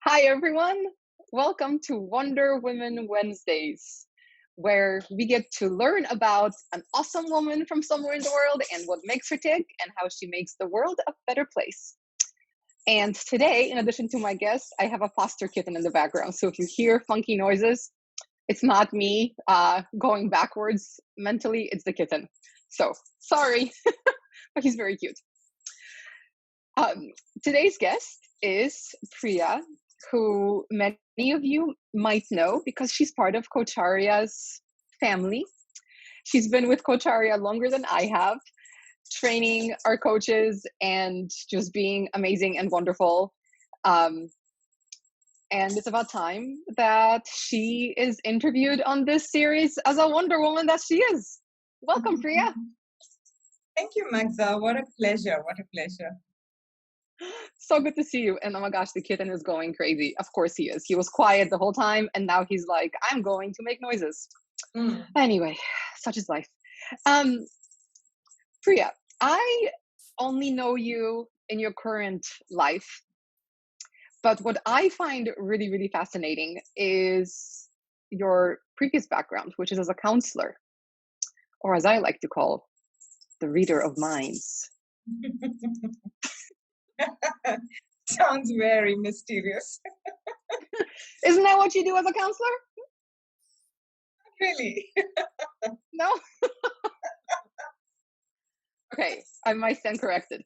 Hi, everyone. Welcome to Wonder Women Wednesdays, where we get to learn about an awesome woman from somewhere in the world and what makes her tick and how she makes the world a better place. And today, in addition to my guests, I have a foster kitten in the background. So if you hear funky noises, it's not me going backwards mentally, it's the kitten. So sorry, but he's very cute. Today's guest is Priya, who many of you might know because she's part of Kocharya's family. She's been with Kocharya longer than I have, training our coaches and just being amazing and wonderful. Um, and it's about time that she is interviewed on this series as a Wonder Woman that she is. Welcome, Priya. Thank you, Magda. What a pleasure. What a pleasure. So good to see you. And oh my gosh, the kitten is going crazy. Of course he is. He was quiet the whole time, and now he's like, I'm going to make noises. Anyway, such is life. Priya, I only know you in your current life, but what I find really, really fascinating is your previous background, which is as a counselor, or as I like to call, the reader of minds. Sounds very mysterious. Isn't that what you do as a counselor? Really? No? Okay, I might stand corrected.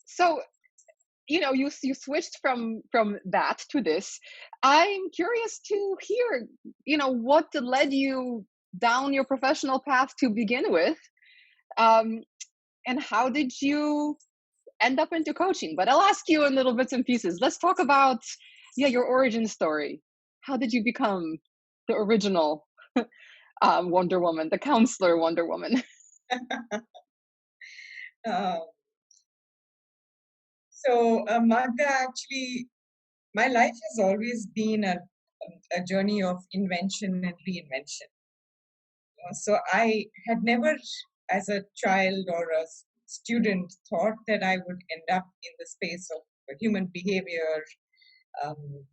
So, you switched from that to this. I'm curious to hear, what led you down your professional path to begin with, and how did you end up into coaching? But I'll ask you in little bits and pieces. Let's talk about, your origin story. How did you become the original Wonder Woman, the counselor Wonder Woman? Magda, actually, my life has always been a journey of invention and reinvention. So I had never, as a child or a student, thought that I would end up in the space of human behavior,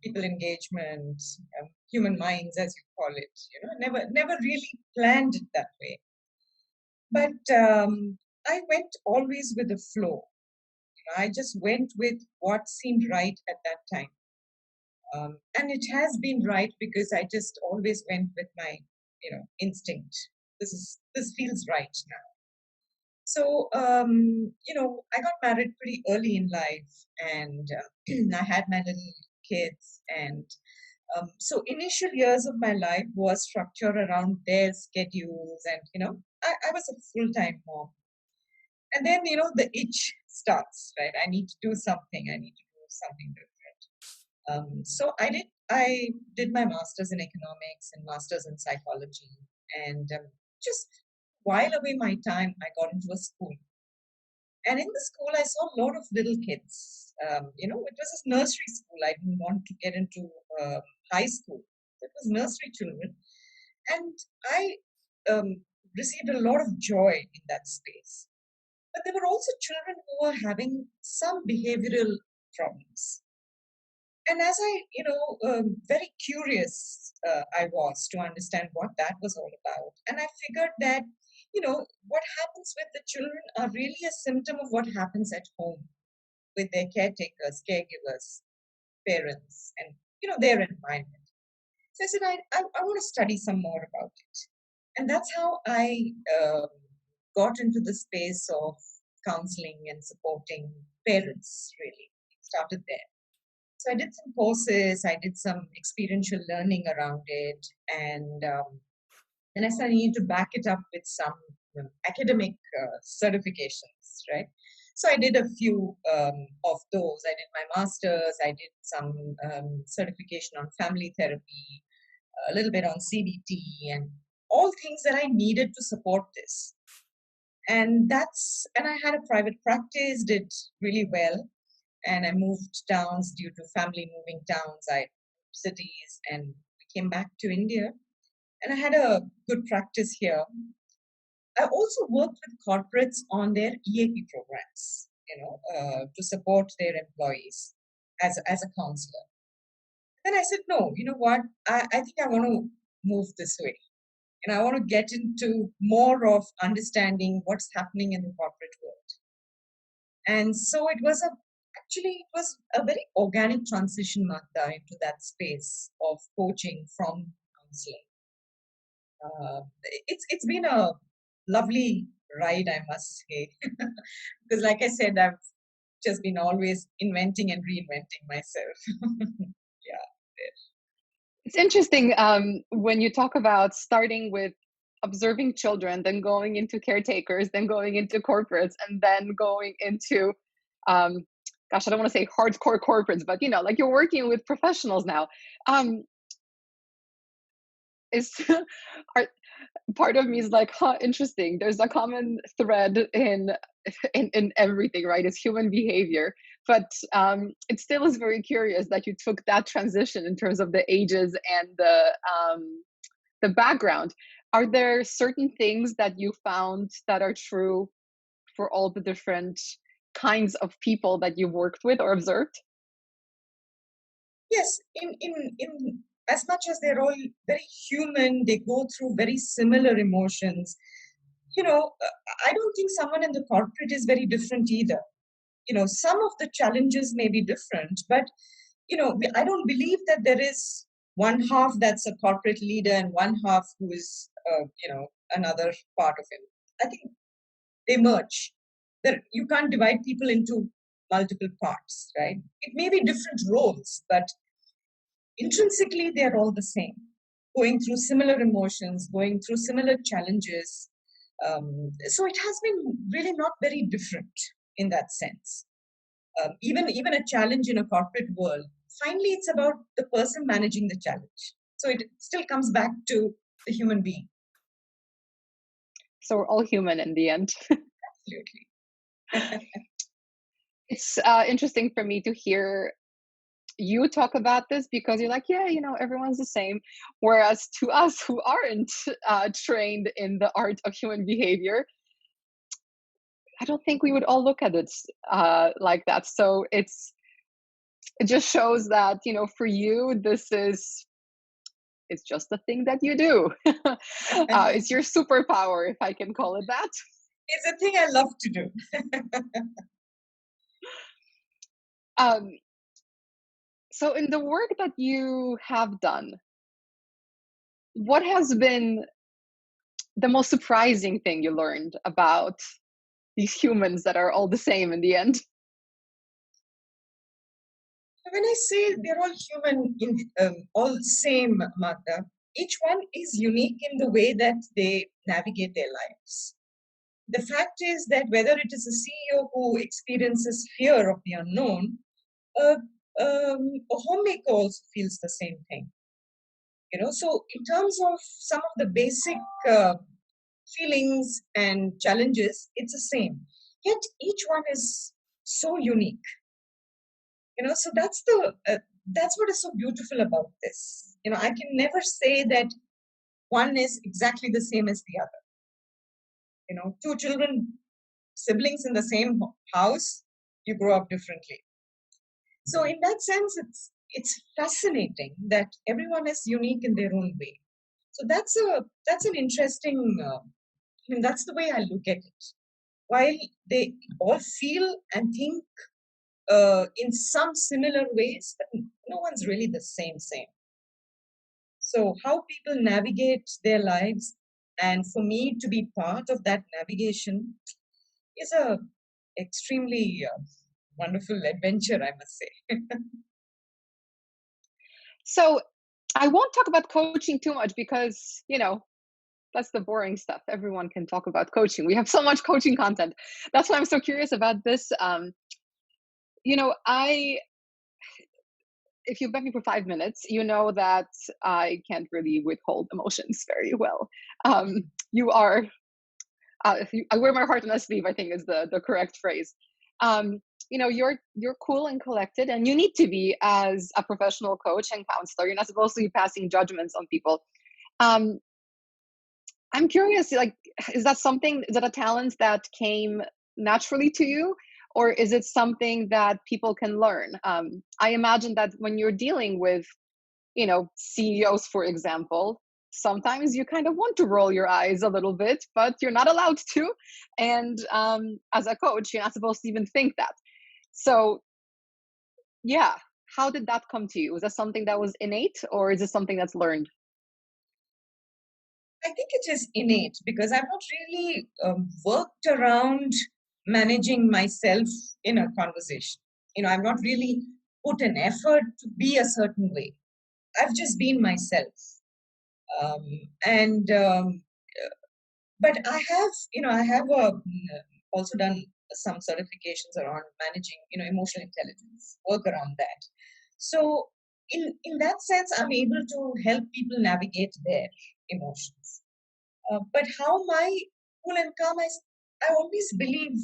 people engagement, human minds, as you call it. Never really planned it that way. But I went always with the flow. I just went with what seemed right at that time. And it has been right because I just always went with my, instinct. This feels right now. So, I got married pretty early in life, and I had my little kids. And so initial years of my life was structured around their schedules, and, I was a full-time mom. And then, the itch starts, right? I need to do something. I need to do something different. So I did my master's in economics and master's in psychology. And just while away my time, I got into a school. And in the school, I saw a lot of little kids. It was a nursery school. I didn't want to get into high school. It was nursery children. And I received a lot of joy in that space. But there were also children who were having some behavioral problems. And as I, very curious I was to understand what that was all about. And I figured that, what happens with the children are really a symptom of what happens at home with their caretakers, caregivers, parents, and, their environment. So I said, I want to study some more about it. And that's how I got into the space of counseling and supporting parents, really. It started there. So I did some courses, I did some experiential learning around it, and then I said I need to back it up with some academic certifications, right? So I did a few of those. I did my master's, I did some certification on family therapy, a little bit on CBT, and all things that I needed to support this. And I had a private practice, did really well. And I moved towns due to family moving towns. I moved cities and we came back to India. And I had a good practice here. I also worked with corporates on their EAP programs, to support their employees. as a counselor. Then I said, no, you know what? I think I want to move this way. And I want to get into more of understanding what's happening in the corporate world. And so it was a very organic transition, Magda, into that space of coaching from counseling. It's been a lovely ride, I must say, because like I said, I've just been always inventing and reinventing myself. Yeah. It's interesting when you talk about starting with observing children, then going into caretakers, then going into corporates, and then going into, gosh, I don't want to say hardcore corporates, but like you're working with professionals now. Is are, part of me is like, huh, interesting. There's a common thread in everything, right? It's human behavior, but it still is very curious that you took that transition in terms of the ages and the background. Are there certain things that you found that are true for all the different kinds of people that you've worked with or observed? Yes, in as much as they're all very human, they go through very similar emotions. I don't think someone in the corporate is very different either. Some of the challenges may be different, but I don't believe that there is one half that's a corporate leader and one half who is another part of him. I think they merge. You can't divide people into multiple parts, right? It may be different roles, but intrinsically they're all the same, going through similar emotions, going through similar challenges. So it has been really not very different in that sense. Even a challenge in a corporate world, finally it's about the person managing the challenge. So it still comes back to the human being. So we're all human in the end. Absolutely. It's interesting for me to hear you talk about this because you're like, yeah, everyone's the same. Whereas to us who aren't trained in the art of human behavior, I don't think we would all look at it like that. So it just shows that, for you, it's just a thing that you do. It's your superpower, if I can call it that. It's a thing I love to do. So in the work that you have done, what has been the most surprising thing you learned about these humans that are all the same in the end? When I say they're all human, all same, Magda, each one is unique in the way that they navigate their lives. The fact is that whether it is a CEO who experiences fear of the unknown, a homemaker also feels the same thing. So in terms of some of the basic feelings and challenges, it's the same. Yet each one is so unique. So that's what is so beautiful about this. I can never say that one is exactly the same as the other. Two children, siblings in the same house, you grow up differently. So in that sense, it's fascinating that everyone is unique in their own way. So that's an interesting. That's the way I look at it. While they all feel and think in some similar ways, but no one's really the same. So how people navigate their lives, and for me to be part of that navigation, is a extremely wonderful adventure, I must say. So I won't talk about coaching too much because, that's the boring stuff. Everyone can talk about coaching. We have so much coaching content. That's why I'm so curious about this. If you've met me for 5 minutes, you know that I can't really withhold emotions very well. You are, I wear my heart on a sleeve, I think is the correct phrase. You're cool and collected, and you need to be as a professional coach and counselor. You're not supposed to be passing judgments on people. I'm curious, like, is that a talent that came naturally to you, or is it something that people can learn? I imagine that when you're dealing with, CEOs, for example, sometimes you kind of want to roll your eyes a little bit, but you're not allowed to. And as a coach, you're not supposed to even think that. So, yeah, how did that come to you? Was that something that was innate, or is it something that's learned? I think it is innate because I've not really worked around managing myself in a conversation. I've not really put an effort to be a certain way. I've just been myself. Um, and but I have also done some certifications around managing, emotional intelligence, work around that. So in that sense, I'm able to help people navigate their emotions. But how my cool and calm, I always believe,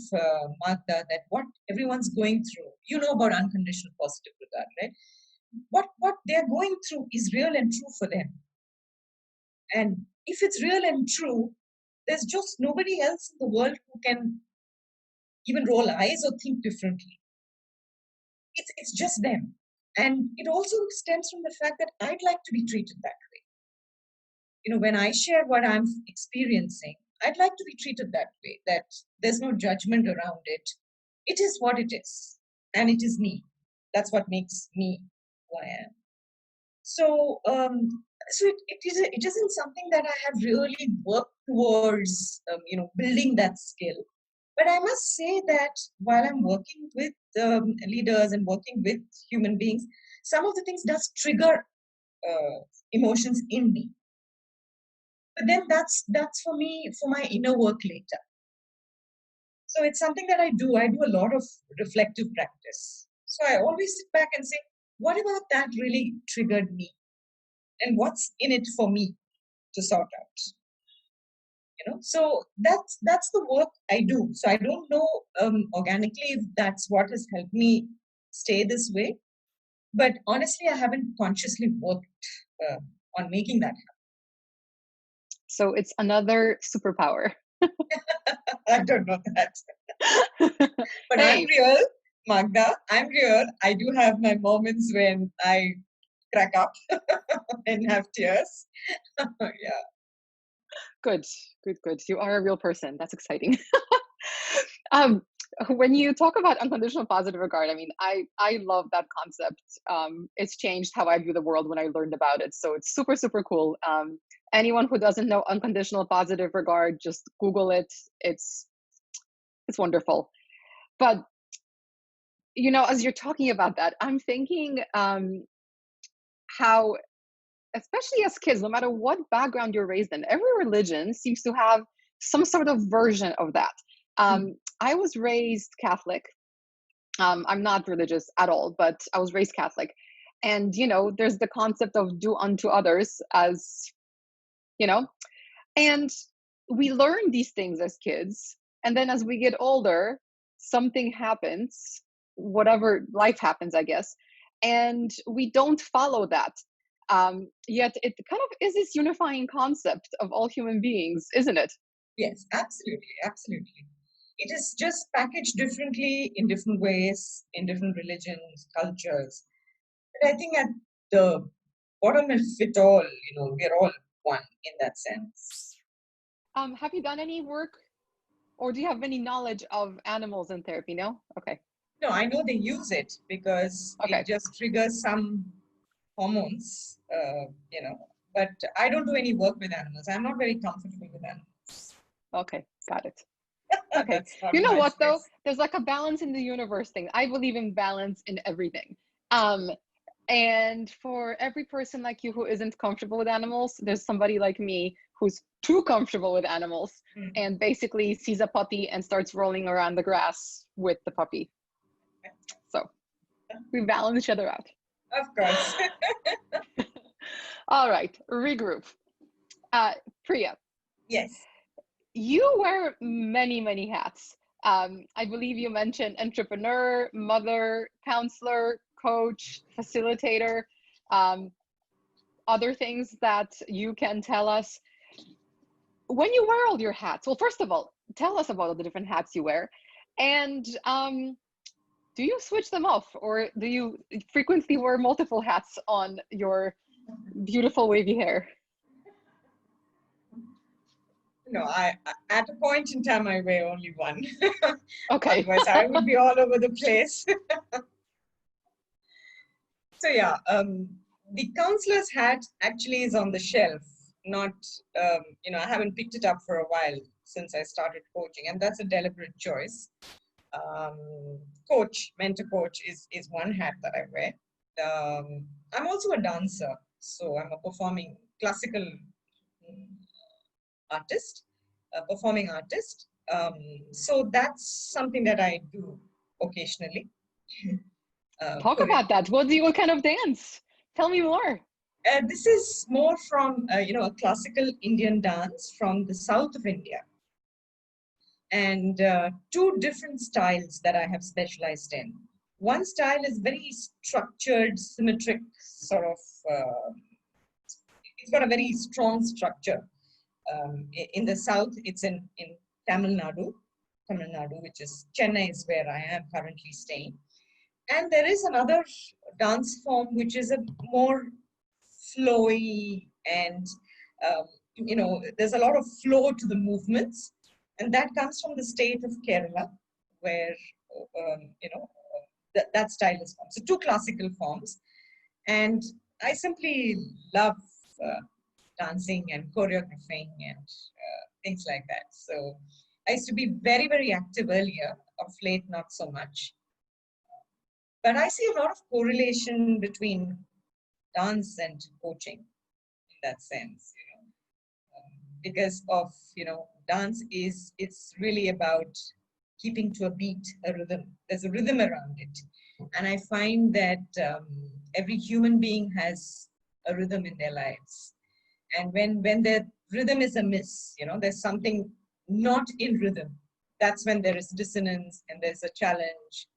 Magda, that what everyone's going through, about unconditional positive regard, right? What they're going through is real and true for them. And if it's real and true, there's just nobody else in the world who can even roll eyes or think differently. It's just them. And it also stems from the fact that I'd like to be treated that way. When I share what I'm experiencing, I'd like to be treated that way, that there's no judgment around it. It is what it is. And it is me. That's what makes me who I am. So, it isn't something that I have really worked towards, building that skill. But I must say that while I'm working with leaders and working with human beings, some of the things does trigger emotions in me. But then that's for me, for my inner work later. So it's something that I do. I do a lot of reflective practice. So I always sit back and say, what about that really triggered me? And what's in it for me to sort out? So that's the work I do. So I don't know organically if that's what has helped me stay this way. But honestly, I haven't consciously worked on making that happen. So it's another superpower. I don't know that. But Hey. I'm real, Magda. I'm real. I do have my moments when I crack up and have tears. Yeah. Good. You are a real person. That's exciting. When you talk about unconditional positive regard, I mean, I love that concept. It's changed how I view the world when I learned about it. So it's super, super cool. Anyone who doesn't know unconditional positive regard, just Google it. It's wonderful. But as you're talking about that, I'm thinking how, especially as kids, no matter what background you're raised in, every religion seems to have some sort of version of that. I was raised Catholic. I'm not religious at all, but I was raised Catholic. And, there's the concept of do unto others as, and we learn these things as kids. And then as we get older, something happens, whatever life happens, I guess. And we don't follow that. Yet it kind of is this unifying concept of all human beings, isn't it? Yes, absolutely. Absolutely. It is just packaged differently in different ways, in different religions, cultures. But I think at the bottom of it all, we're all one in that sense. Have you done any work, or do you have any knowledge of animals in therapy? No? Okay. No, I know they use it because Okay. it just triggers some hormones, but I don't do any work with animals. I'm not very comfortable with animals. Okay, got it. Okay. That's not You know my what though? space. There's like a balance in the universe thing. I believe in balance in everything. And for every person like you who isn't comfortable with animals, there's somebody like me who's too comfortable with animals and basically sees a puppy and starts rolling around the grass with the puppy. So we balance each other out. Of course. All right, regroup. Priya. Yes. You wear many, many hats. I believe you mentioned entrepreneur, mother, counselor, coach, facilitator, other things that you can tell us. When you wear all your hats, well, first of all, tell us about all the different hats you wear. And do you switch them off, or do you frequently wear multiple hats on your beautiful wavy hair? No, at a point in time I wear only one. Okay. Otherwise, I would be all over the place. So yeah, the counselor's hat actually is on the shelf. Not, I haven't picked it up for a while since I started coaching, and that's a deliberate choice. Mentor coach is one hat that I wear. I'm also a dancer, so I'm a performing classical artist, a performing artist. So that's something that I do occasionally. Talk about that. What kind of dance? Tell me more. This is more from a classical Indian dance from the south of India, and two different styles that I have specialized in. One style is very structured, symmetric, sort of. It's got a very strong structure. In the south, it's in Tamil Nadu, which is Chennai, is where I am currently staying. And there is another dance form which is a more flowy, and there's a lot of flow to the movements, and that comes from the state of Kerala, where that style is formed. So two classical forms, and I simply love dancing and choreographing and things like that. So I used to be very, very active earlier. Of late, not so much. But I see a lot of correlation between dance and coaching in that sense, because of, dance it's really about keeping to a beat, a rhythm. There's a rhythm around it. And I find that every human being has a rhythm in their lives. And when their rhythm is amiss, there's something not in rhythm, that's when there is dissonance and there's a challenge.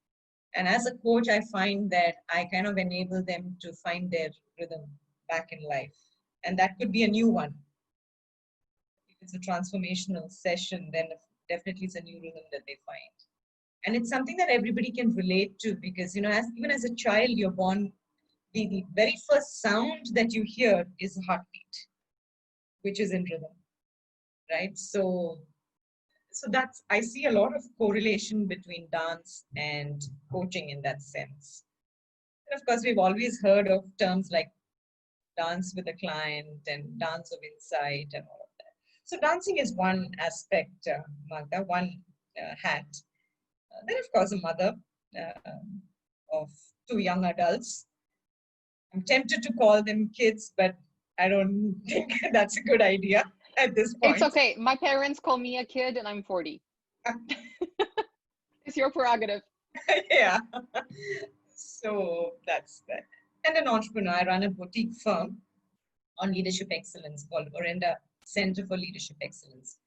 And as a coach, I find that I kind of enable them to find their rhythm back in life. And that could be a new one. If it's a transformational session, then definitely it's a new rhythm that they find. And it's something that everybody can relate to, because, even as a child, you're born, the very first sound that you hear is a heartbeat, which is in rhythm, right? So that's, I see a lot of correlation between dance and coaching in that sense. And of course, we've always heard of terms like dance with a client and dance of insight and all of that. So dancing is one aspect, Magda, one hat. Then, of course, a mother of two young adults. I'm tempted to call them kids, but I don't think that's a good idea at this point. It's okay. My parents call me a kid and I'm 40. It's your prerogative. Yeah. So that's that. And an entrepreneur. I run a boutique firm on leadership excellence called Orenda Center for Leadership Excellence,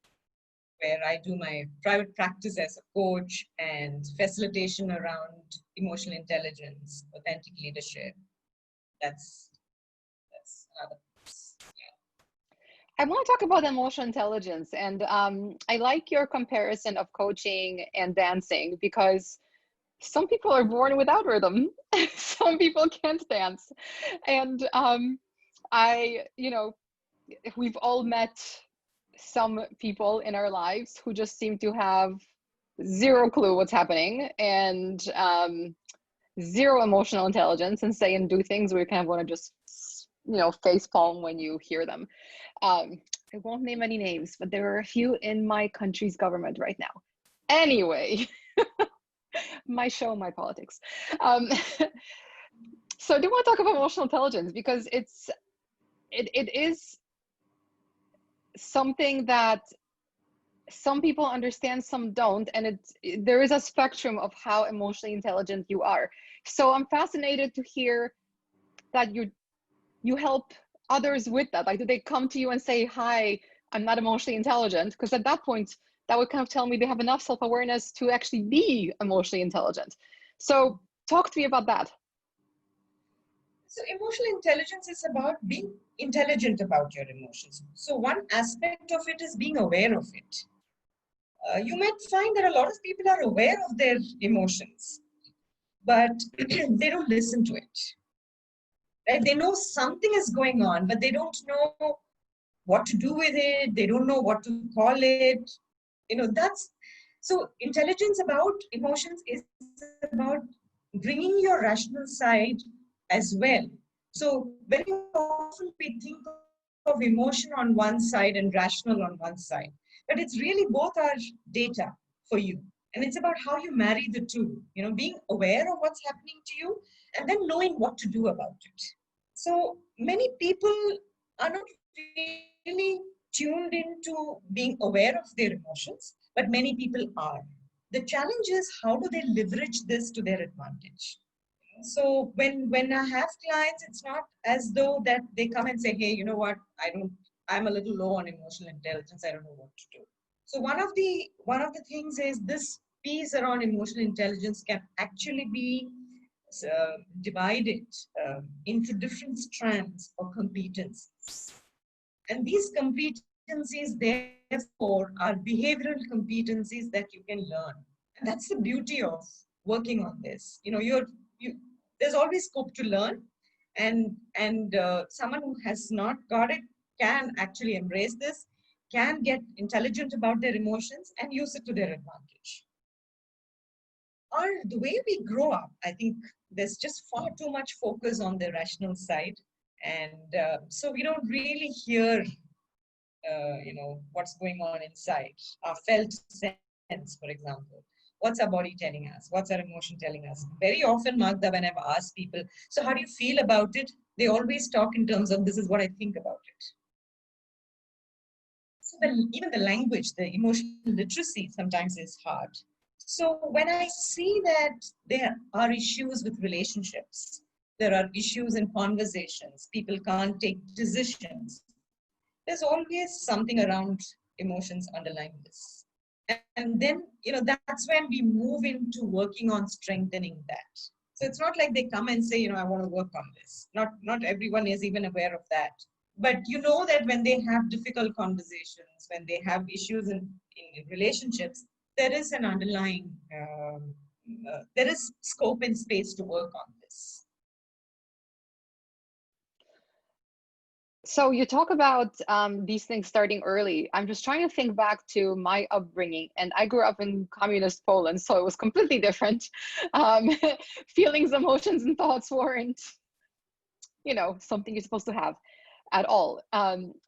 where I do my private practice as a coach and facilitation around emotional intelligence, authentic leadership. That's another piece. I want to talk about emotional intelligence, and I like your comparison of coaching and dancing, because some people are born without rhythm. Some people can't dance. And we've all met some people in our lives who just seem to have zero clue what's happening, and zero emotional intelligence, and say and do things where you kind of want to just, face palm when you hear them. I won't name any names, but there are a few in my country's government right now. Anyway, my show, my politics. So I do want to talk about emotional intelligence, because it is something that some people understand, some don't, and there is a spectrum of how emotionally intelligent you are. So I'm fascinated to hear that you help others with that. Like, do they come to you and say, hi, I'm not emotionally intelligent? Because at that point, that would kind of tell me they have enough self-awareness to actually be emotionally intelligent. So talk to me about that. So emotional intelligence is about being intelligent about your emotions. So one aspect of it is being aware of it. You might find that a lot of people are aware of their emotions, but they don't listen to it. Right? They know something is going on, but they don't know what to do with it. They don't know what to call it. That's so intelligence about emotions is about bringing your rational side as well. So very often we think of emotion on one side and rational on one side, but it's really both are data for you. And it's about how you marry the two, being aware of what's happening to you and then knowing what to do about it. So many people are not really tuned into being aware of their emotions, but many people are. The challenge is how do they leverage this to their advantage? So when I have clients, it's not as though that they come and say, hey, you know what, I'm a little low on emotional intelligence, I don't know what to do. So one of the things is this piece around emotional intelligence can actually be divided into different strands or competencies. And these competencies, therefore, are behavioral competencies that you can learn. And that's the beauty of working on this. There's always scope to learn, and someone who has not got it can actually embrace this, can get intelligent about their emotions and use it to their advantage. Or the way we grow up, I think there's just far too much focus on the rational side, and so we don't really hear what's going on inside our felt sense, for example. What's our body telling us? What's our emotion telling us? Very often, Magda, when I've asked people, so how do you feel about it? They always talk in terms of this is what I think about it. So even the language, the emotional literacy sometimes is hard. So when I see that there are issues with relationships, there are issues in conversations, people can't take decisions, there's always something around emotions underlying this. And then, that's when we move into working on strengthening that. So it's not like they come and say, I want to work on this. Not everyone is even aware of that. But you know that when they have difficult conversations, when they have issues in relationships, there is an underlying, there is scope and space to work on this. So you talk about these things starting early. I'm just trying to think back to my upbringing, and I grew up in communist Poland, so it was completely different. Um, Feelings, emotions, and thoughts weren't, something you're supposed to have at all.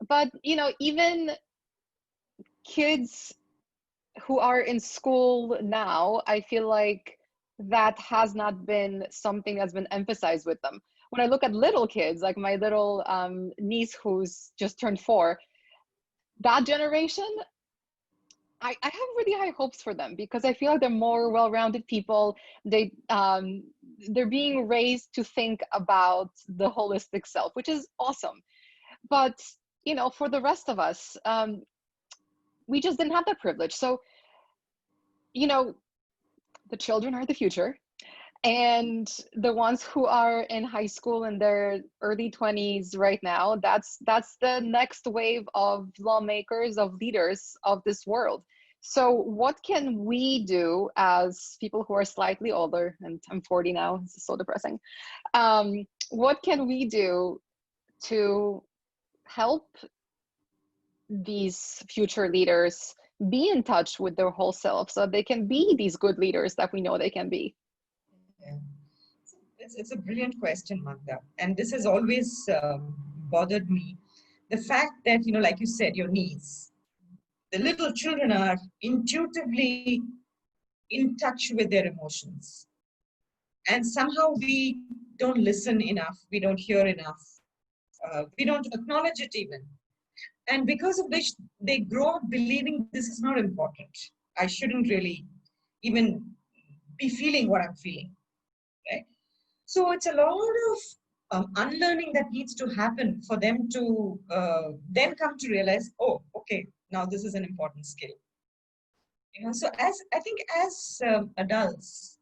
But even kids who are in school now, I feel like that has not been something that's been emphasized with them. When I look at little kids, like my little niece who's just turned 4, that generation, I have really high hopes for them because I feel like they're more well-rounded people. They're being raised to think about the holistic self, which is awesome. But for the rest of us, we just didn't have that privilege. So the children are the future, and the ones who are in high school in their early 20s right now, that's the next wave of lawmakers, of leaders of this world. So what can we do as people who are slightly older, and I'm 40 now, this is so depressing, what can we do to help these future leaders be in touch with their whole self so they can be these good leaders that we know they can be? Yeah. It's a brilliant question, Magda. And this has always bothered me. The fact that, like you said, your niece, the little children are intuitively in touch with their emotions. And somehow we don't listen enough. We don't hear enough. We don't acknowledge it even. And because of which they grow up believing this is not important. I shouldn't really even be feeling what I'm feeling. Right? So it's a lot of unlearning that needs to happen for them to then come to realize, oh, okay, now this is an important skill. So I think as adults,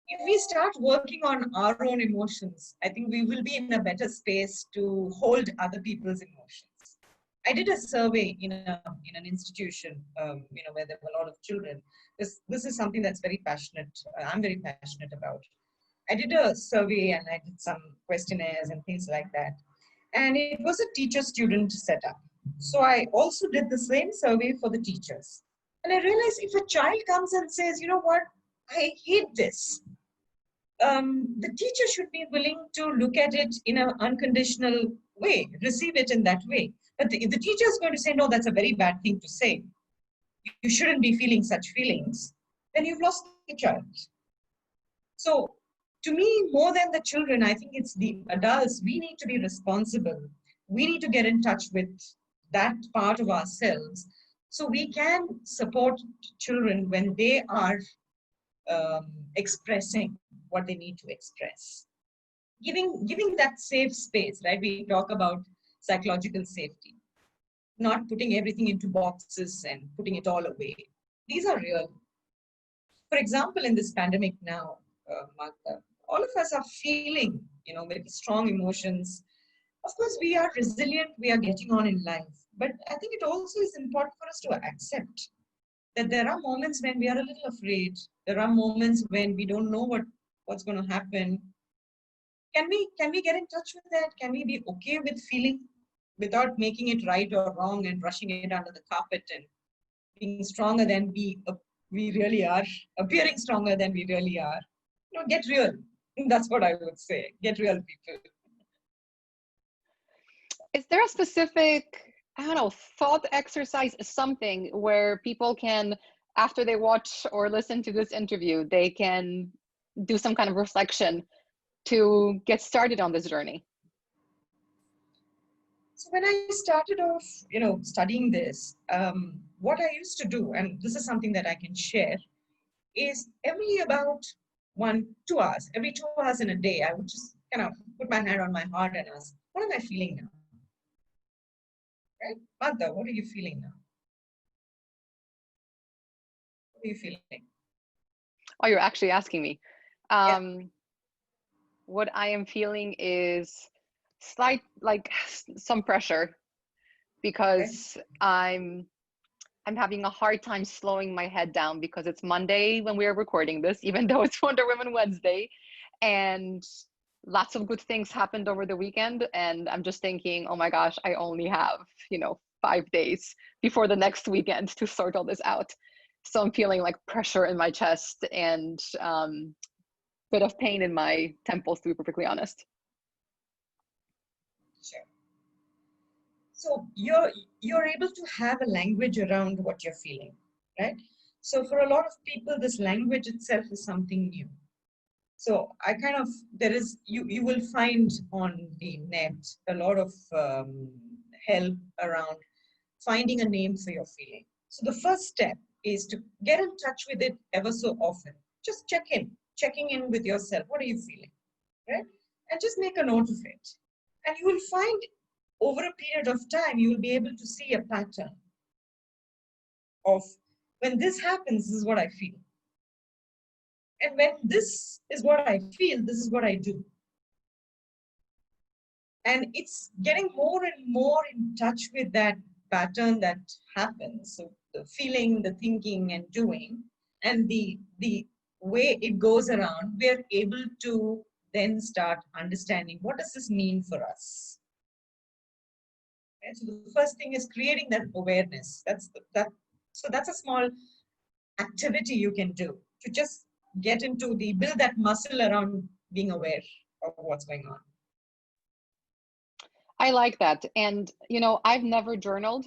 if we start working on our own emotions, I think we will be in a better space to hold other people's emotions. I did a survey in an institution, where there were a lot of children. This is something that's very passionate. I'm very passionate about. I did a survey and I did some questionnaires and things like that. And it was a teacher-student setup. So I also did the same survey for the teachers. And I realized if a child comes and says, you know what, I hate this, the teacher should be willing to look at it in an unconditional way, receive it in that way. But if the teacher is going to say, no, that's a very bad thing to say, you shouldn't be feeling such feelings, then you've lost the child. So to me, more than the children, I think it's the adults. We need to be responsible. We need to get in touch with that part of ourselves so we can support children when they are expressing what they need to express. Giving that safe space, right? We talk about psychological safety, not putting everything into boxes and putting it all away. These are real. For example, in this pandemic now, Magda, all of us are feeling, very strong emotions. Of course, we are resilient, we are getting on in life. But I think it also is important for us to accept that there are moments when we are a little afraid. There are moments when we don't know what's going to happen. Can we get in touch with that? Can we be okay with feeling without making it right or wrong and brushing it under the carpet and being stronger than we really are, appearing stronger than we really are? Get real. That's what I would say. Get real, people. Is there a specific, I don't know, thought exercise, something where people can, after they watch or listen to this interview, they can do some kind of reflection to get started on this journey? So when I started off, studying this, what I used to do, and this is something that I can share, is every about 2 hours, every 2 hours in a day, I would just kind of put my hand on my heart and ask, what am I feeling now? Right? Magda, what are you feeling now? What are you feeling? Oh, you're actually asking me. Yeah. What I am feeling is some pressure Okay. because I'm having a hard time slowing my head down because it's Monday when we are recording this, even though it's Wonder Woman Wednesday, and lots of good things happened over the weekend. And I'm just thinking, oh my gosh, I only have, 5 days before the next weekend to sort all this out. So I'm feeling like pressure in my chest and bit of pain in my temples, to be perfectly honest. Sure. So you're able to have a language around what you're feeling, right? So for a lot of people, this language itself is something new. So I kind of, you will find on the net a lot of help around finding a name for your feeling. So the first step is to get in touch with it ever so often. Just checking in with yourself. What are you feeling, right? And just make a note of it. And you will find over a period of time, you will be able to see a pattern of when this happens, this is what I feel. And when this is what I feel, this is what I do. And it's getting more and more in touch with that pattern that happens. So the feeling, the thinking and doing, and the way it goes around, we're able to then start understanding what does this mean for us. Okay? So the first thing is creating that awareness. So that's a small activity you can do to just build that muscle around being aware of what's going on. I like that. And, I've never journaled.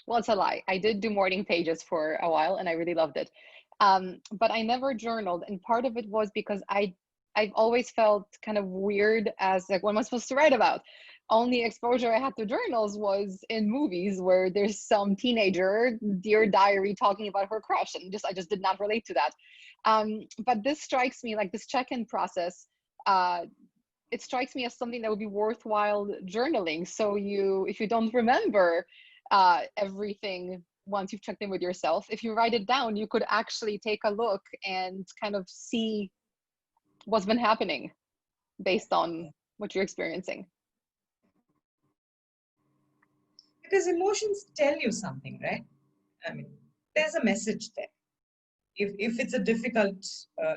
Well, it's a lie. I did do morning pages for a while and I really loved it. But I never journaled. And part of it was because I've always felt kind of weird as like, what am I supposed to write about? Only exposure I had to journals was in movies where there's some teenager, Dear Diary, talking about her crush. And I just did not relate to that. But this strikes me like this check-in process. It strikes me as something that would be worthwhile journaling. So if you don't remember everything once you've checked in with yourself, if you write it down, you could actually take a look and kind of see what's been happening based on what you're experiencing. Because emotions tell you something, right? I mean, there's a message there. If it's a difficult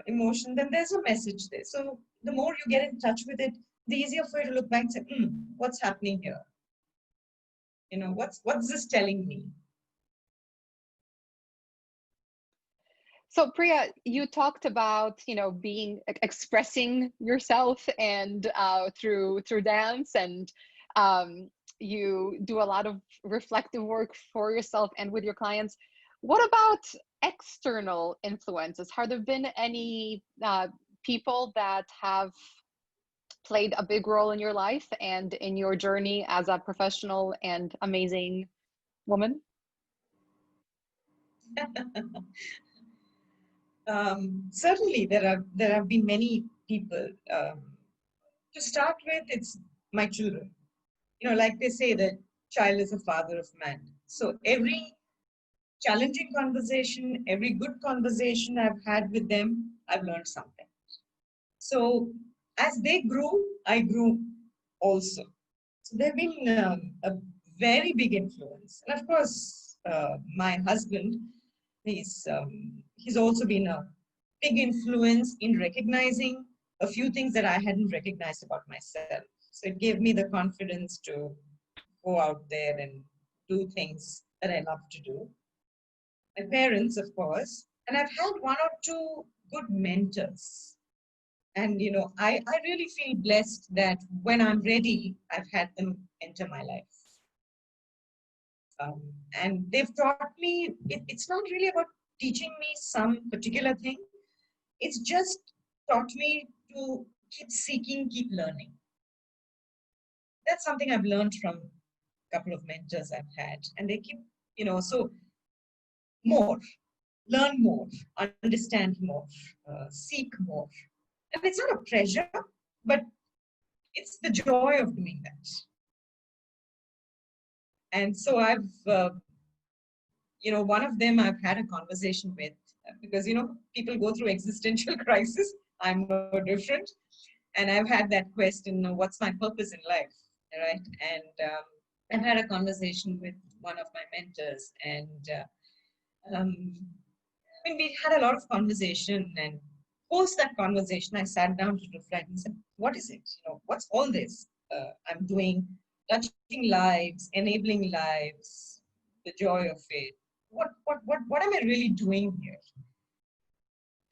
emotion, then there's a message there. So the more you get in touch with it, the easier for you to look back and say, what's happening here? What's this telling me? So Priya, you talked about being expressing yourself and through dance, and you do a lot of reflective work for yourself and with your clients. What about external influences? Have there been any people that have played a big role in your life and in your journey as a professional and amazing woman? Certainly, there have been many people. To start with, it's my children. Like they say, that child is the father of man. So every challenging conversation, every good conversation I've had with them, I've learned something. So as they grew, I grew also. So they've been a very big influence. And of course, my husband, he's also been a big influence in recognizing a few things that I hadn't recognized about myself. So it gave me the confidence to go out there and do things that I love to do. My parents, of course, and I've had one or two good mentors. And I really feel blessed that when I'm ready, I've had them enter my life. And they've taught me, it's not really about teaching me some particular thing. It's just taught me to keep seeking, keep learning. That's something I've learned from a couple of mentors I've had. And they keep, so more, learn more, understand more, seek more. And it's not a pressure, but it's the joy of doing that. And so one of them I've had a conversation with because, people go through existential crisis. I'm no different. And I've had that question, what's my purpose in life, right? And I've had a conversation with one of my mentors, and we had a lot of conversation, and post that conversation, I sat down to reflect and said, what is it? What's all this I'm doing, touching lives, enabling lives, the joy of it? What am I really doing here?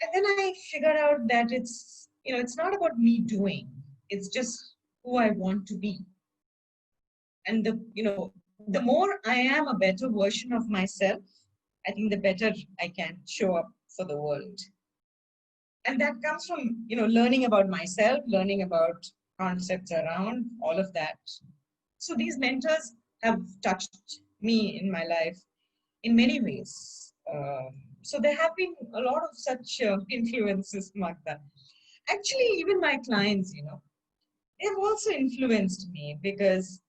And then I figured out that it's not about me doing, it's just who I want to be. And the more I am a better version of myself, I think the better I can show up for the world. And that comes from, learning about myself, learning about concepts around all of that. So these mentors have touched me in my life in many ways. So there have been a lot of such influences, Magda. Actually, even my clients, they have also influenced me because,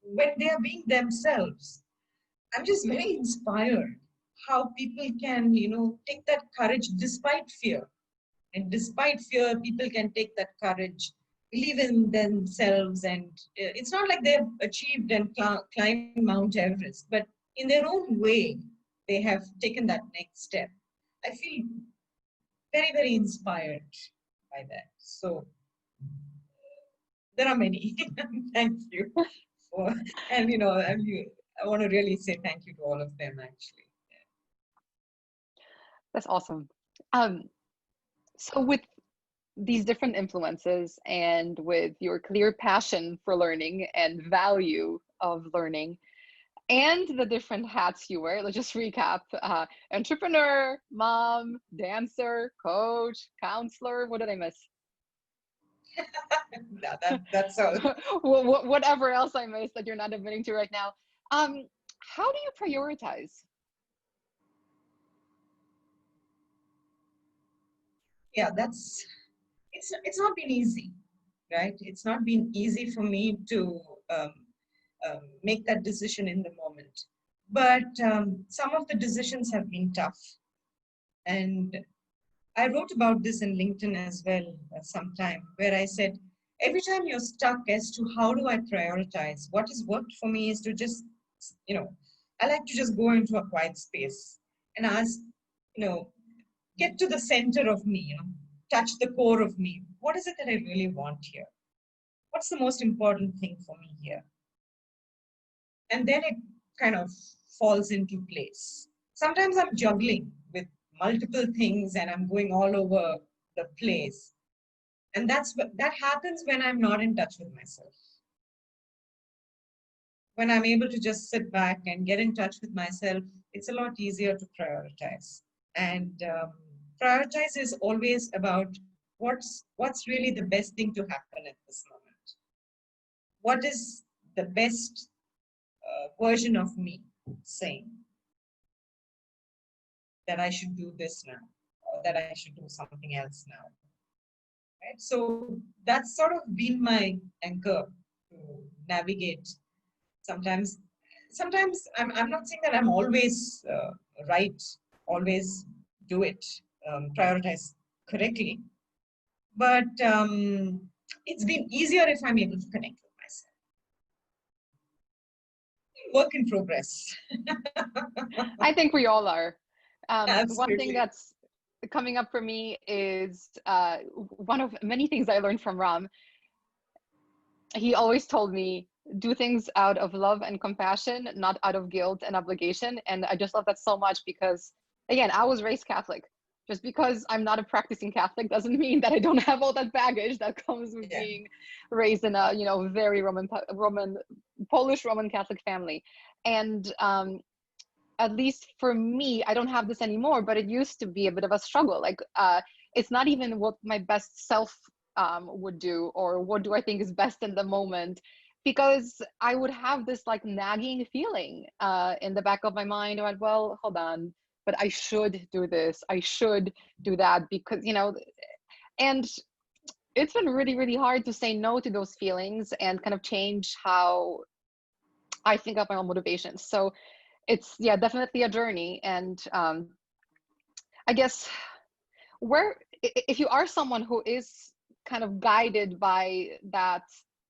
when they are being themselves, I'm just very inspired how people can, take that courage despite fear. And despite fear, people can take that courage, believe in themselves. And it's not like they've achieved and climbed Mount Everest, but in their own way, they have taken that next step. I feel very, very inspired by that. So there are many. Thank you. And I want to really say thank you to all of them, actually. That's awesome. So with these different influences and with your clear passion for learning and value of learning and the different hats you wear, let's just recap: entrepreneur, mom, dancer, coach, counselor. What did I miss? No, that's all. Whatever else I missed that you're not admitting to right now. How do you prioritize? Yeah, it's not been easy, right? It's not been easy for me to um, make that decision in the moment. But some of the decisions have been tough. And I wrote about this in LinkedIn as well sometime, where I said, every time you're stuck as to how do I prioritize, what has worked for me is to just, I like to just go into a quiet space and ask, get to the center of me, touch the core of me. What is it that I really want here? What's the most important thing for me here? And then it kind of falls into place. Sometimes I'm juggling with multiple things and I'm going all over the place. And that happens when I'm not in touch with myself. When I'm able to just sit back and get in touch with myself, it's a lot easier to prioritize. And prioritize is always about what's really the best thing to happen at this moment. What is the best version of me saying that I should do this now, or that I should do something else now. Right? So that's sort of been my anchor to navigate. Sometimes I'm not saying that I'm always right, always do it, prioritize correctly, but it's been easier if I'm able to connect with myself. Work in progress. I think we all are. One thing Absolutely. that's coming up for me is one of many things I learned from Ram. He always told me, do things out of love and compassion, not out of guilt and obligation. And I just love that so much because, again, I was raised Catholic. Just because I'm not a practicing Catholic doesn't mean that I don't have all that baggage that comes with being raised in a, very Polish Roman Catholic family. And at least for me, I don't have this anymore, but it used to be a bit of a struggle. Like, it's not even what my best self would do, or what do I think is best in the moment, because I would have this like nagging feeling in the back of my mind about, well, hold on, but I should do this, I should do that, because, and it's been really, really hard to say no to those feelings and kind of change how I think of my own motivations. So it's, yeah, definitely a journey. And I guess if you are someone who is kind of guided by that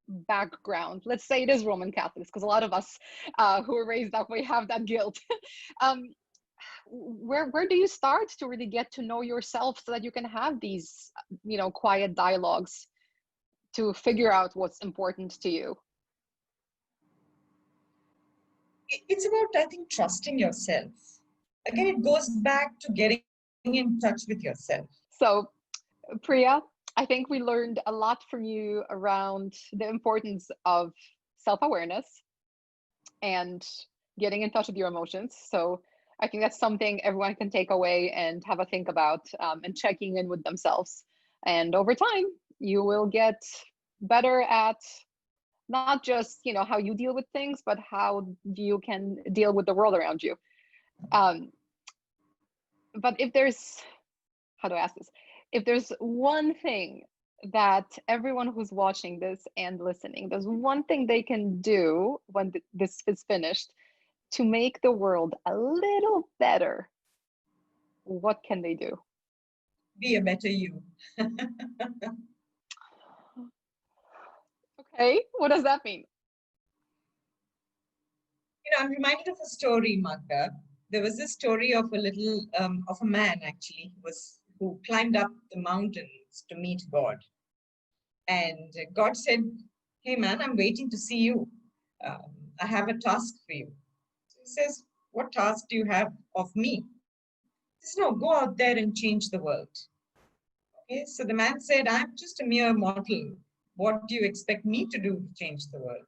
background, let's say it is Roman Catholics, because a lot of us who are raised that way have that guilt. Where do you start to really get to know yourself so that you can have these, quiet dialogues to figure out what's important to you? It's about, I think, trusting yourself. Again, it goes back to getting in touch with yourself. So, Priya, I think we learned a lot from you around the importance of self-awareness and getting in touch with your emotions. So I think that's something everyone can take away and have a think about, and checking in with themselves. And over time, you will get better at not just, how you deal with things, but how you can deal with the world around you. But if there's, how do I ask this? If there's one thing that everyone who's watching this and listening, there's one thing they can do when this is finished to make the world a little better, what can they do? Be a better you. Okay, what does that mean? I'm reminded of a story, Magda. There was this story of of a man actually who climbed up the mountains to meet God. And God said, "Hey man, I'm waiting to see you. I have a task for you." So he says, "What task do you have of me?" He says, "No, go out there and change the world." Okay, so the man said, "I'm just a mere mortal. What do you expect me to do to change the world?"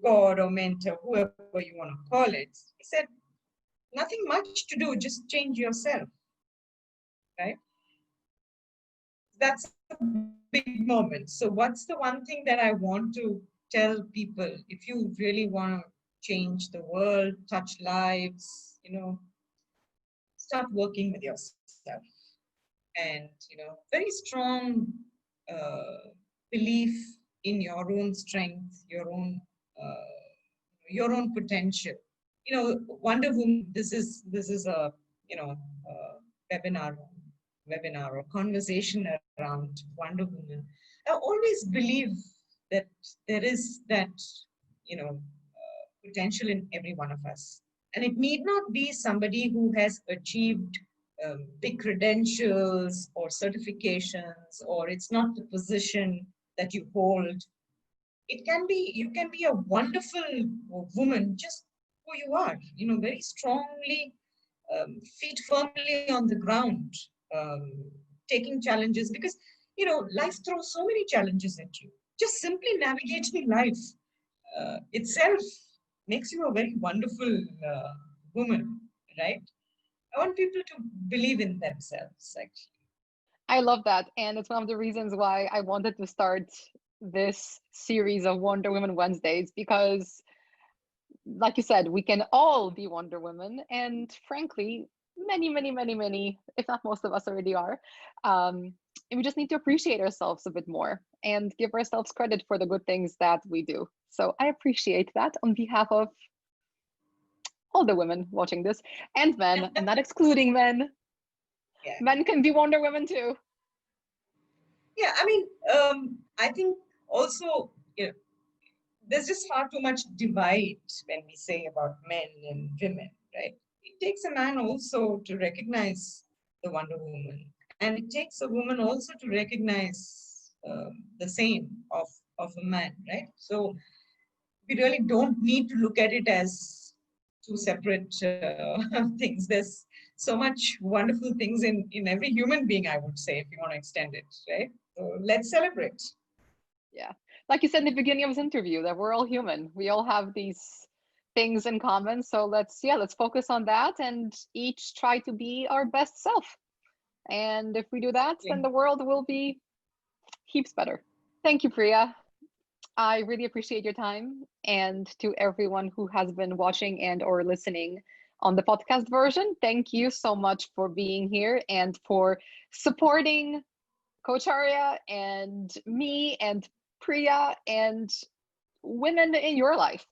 God or mentor, whoever you want to call it, he said, "Nothing much to do, just change yourself." Right? That's a big moment. So, what's the one thing that I want to tell people? If you really want to change the world, touch lives, start working with yourself. And, very strong belief in your own strength, your own potential. Wonder Woman, this is a, webinar or conversation around Wonder Woman, I always believe that there is that, potential in every one of us. And it need not be somebody who has achieved big credentials or certifications, or it's not the position that you hold. It can be, you can be a wonderful woman, just who you are, very strongly, feet firmly on the ground, um, taking challenges, because life throws so many challenges at you. Just simply navigating life itself makes you a very wonderful woman, right? I want people to believe in themselves, actually. I love that. And it's one of the reasons why I wanted to start this series of Wonder Woman Wednesdays, because, like you said, we can all be Wonder Woman. And frankly, many, many, many, many, if not most of us already are. And we just need to appreciate ourselves a bit more and give ourselves credit for the good things that we do. So I appreciate that on behalf of all the women watching this, and men. I'm not excluding men. Yeah. Men can be Wonder Women too. Yeah, I mean, I think also, there's just far too much divide when we say about men and women, right? It takes a man also to recognize the Wonder Woman, and it takes a woman also to recognize the same of a man, right? So we really don't need to look at it as two separate things. There's so much wonderful things in every human being, I would say, if you want to extend it, right? So let's celebrate. Yeah. Like you said in the beginning of this interview, that we're all human. We all have these things in common. So let's focus on that and each try to be our best self. And if we do that, then the world will be heaps better. Thank you, Priya. I really appreciate your time. And to everyone who has been watching and or listening on the podcast version, thank you so much for being here and for supporting Coach Arya and me and Priya and women in your life.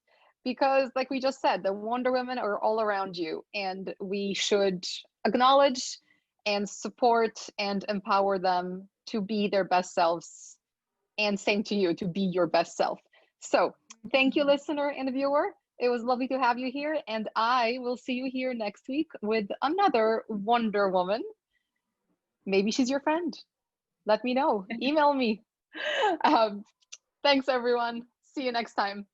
Because, like we just said, the Wonder Women are all around you, and we should acknowledge and support and empower them to be their best selves. And same to you, to be your best self. So, thank you, listener and viewer. It was lovely to have you here, and I will see you here next week with another Wonder Woman. Maybe she's your friend. Let me know. Email me. Um, thanks, everyone. See you next time.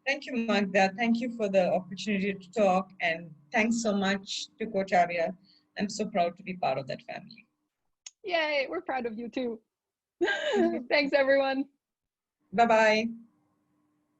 Thank you, Magda. Thank you for the opportunity to talk. And thanks so much to Coach Arya. I'm so proud to be part of that family. Yay, we're proud of you too. Thanks, everyone. Bye bye.